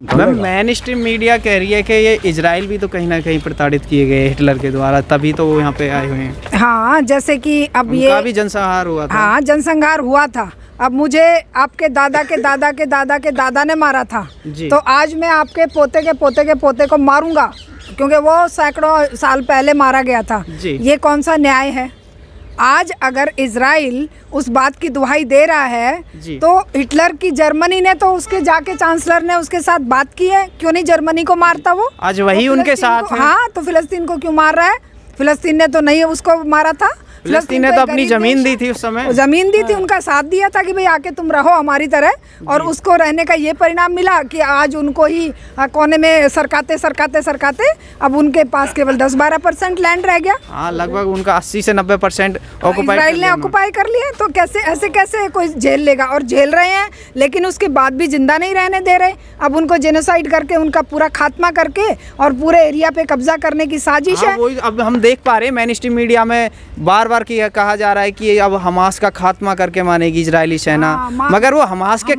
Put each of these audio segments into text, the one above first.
Ma'am main stream media कह रही है कि ये इजराइल भी तो कहीं ना कहीं प्रताड़ित किए गए हिटलर के द्वारा, तभी तो वो यहाँ पे आए हुए हैं। हाँ, जैसे कि अब उनका भी जनसंहार हुआ था। हाँ, जनसंहार हुआ था। अब मुझे आपके दादा के दादा के दादा के दादा ने मारा था, तो आज मैं आपके पोते के पोते के पोते को मारूंगा क्योंकि वो सैकड़ों साल पहले मारा गया था। ये कौन सा न्याय है? आज अगर इजराइल उस बात की दुहाई दे रहा है तो हिटलर की जर्मनी ने तो उसके जाके चांसलर ने उसके साथ बात की है, क्यों नहीं जर्मनी को मारता वो? आज वही उनके साथ है। हाँ, तो फिलिस्तीन को क्यों मार रहा है? फिलिस्तीन ने तो नहीं उसको मारा था। फिलिस्तीन ने तो अपनी जमीन दी थी उस समय, जमीन दी थी, उनका साथ दिया था कि भाई आके तुम रहो हमारी तरह, और उसको रहने का ये परिणाम मिला कि आज उनको ही कोने में सरकाते सरकाते सरकाते अब उनके पास केवल 10-12% लैंड रह गया। हाँ, लगभग उनका 80 से 90% इजराइल ने ऑक्युपाई कर लिया। तो कैसे ऐसे कैसे कोई झेल लेगा? और झेल रहे हैं, लेकिन उसके बाद भी जिंदा नहीं रहने दे रहे। अब उनको जेनोसाइड करके उनका पूरा खात्मा करके और पूरे एरिया पे कब्जा करने की साजिश है। अब हम देख पा रहे हैं मेन स्ट्रीम मीडिया में बार बार कि कहा जा रहा है कि अब हमास का खात्मा करके मानेगी इजरायली सेना, मगर वो हमास के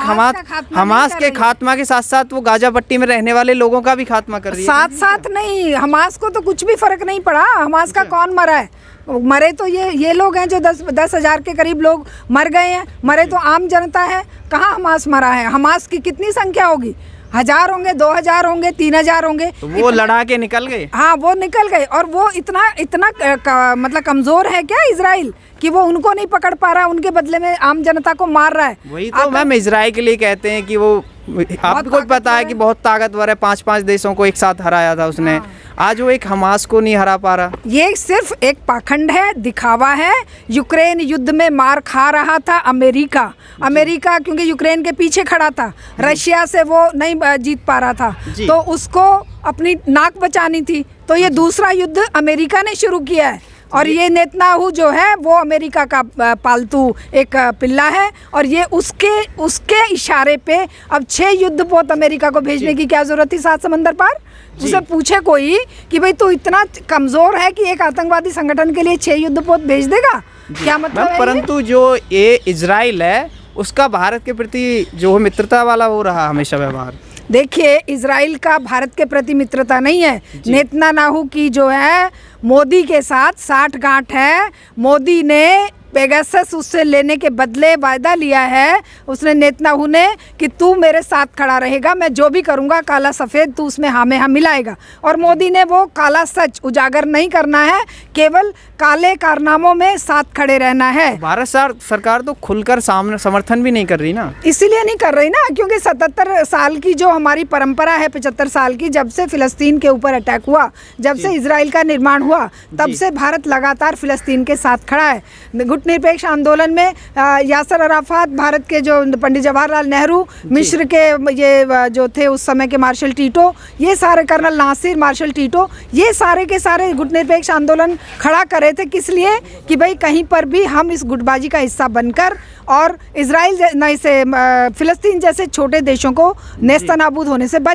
खात्मा के साथ साथ वो गाजा पट्टी में रहने वाले लोगों का भी खात्मा कर रही है। साथ साथ नहीं, हमास को तो कुछ भी फर्क नहीं पड़ा। हमास का कौन मरा है? मरे तो ये लोग हैं जो 10,000 के करीब लोग मर गए हैं। मरे तो आम जनता है। कहाँ हमास मरा है? हमास की कितनी संख्या होगी? 1000 होंगे, 2000 होंगे, 3000 होंगे। तो वो लड़ा के निकल गए। हाँ, वो निकल गए। और वो इतना मतलब कमजोर है क्या इजराइल कि वो उनको नहीं पकड़ पा रहा, उनके बदले में आम जनता को मार रहा है। वही तो मैम इजराइल के लिए कहते हैं कि वो आपको पता है कि बहुत ताकतवर है, 5-5 देशों को एक साथ हराया था उसने। हाँ। आज वो एक हमास को नहीं हरा पा रहा। ये सिर्फ एक पाखंड है, दिखावा है। यूक्रेन युद्ध में मार खा रहा था अमेरिका क्योंकि यूक्रेन के पीछे खड़ा था। रशिया से वो नहीं जीत पा रहा था, तो उसको अपनी नाक बचानी थी। तो ये दूसरा युद्ध अमेरिका ने शुरू किया है, और ये नेतन्याहू जो है वो अमेरिका का पालतू एक पिल्ला है, और ये उसके इशारे पे अब 6 युद्धपोत अमेरिका को भेजने की क्या जरूरत थी 7 समंदर पार? उसे पूछे कोई कि भाई तू इतना कमजोर है कि एक आतंकवादी संगठन के लिए 6 युद्धपोत भेज देगा? क्या मतलब है? परंतु जो ये इजराइल है उसका भारत के प्रति जो मित्रता वाला वो रहा हमेशा व्यवहार। देखिए, इजराइल का भारत के प्रति मित्रता नहीं है। नेतन्याहू की जो है मोदी के साथ साठगांठ है। मोदी ने पेगासस उससे लेने के बदले वायदा लिया है उसने, नेतन्याहू ने, कि तू मेरे साथ खड़ा रहेगा, मैं जो भी करूंगा काला सफ़ेद तू उसमें हाँ में हाँ मिलाएगा। और मोदी ने वो काला सच उजागर नहीं करना है, केवल काले कारनामों में साथ खड़े रहना है। भारत सरकार तो खुलकर समर्थन भी नहीं कर रही ना। इसीलिए नहीं कर रही ना क्योंकि 77 साल की जो हमारी परंपरा है, 75 साल की, जब से फिलिस्तीन के ऊपर अटैक हुआ, जब से इजराइल का निर्माण हुआ, तब से भारत लगातार फिलिस्तीन के साथ खड़ा है। निरपेक्ष आंदोलन में यासर अराफात, भारत के जो पंडित जवाहरलाल नेहरू, मिस्र के ये जो थे उस समय के मार्शल टीटो, ये सारे, कर्नल नासिर, मार्शल टीटो, ये सारे के सारे गुटनिरपेक्ष आंदोलन खड़ा कर रहे थे। किस लिए? कि भाई कहीं पर भी हम इस गुटबाजी का हिस्सा बनकर और इजराइल नहीं से फिलिस्तीन जैसे छोटे देशों को नेस्तनाबूद होने से बच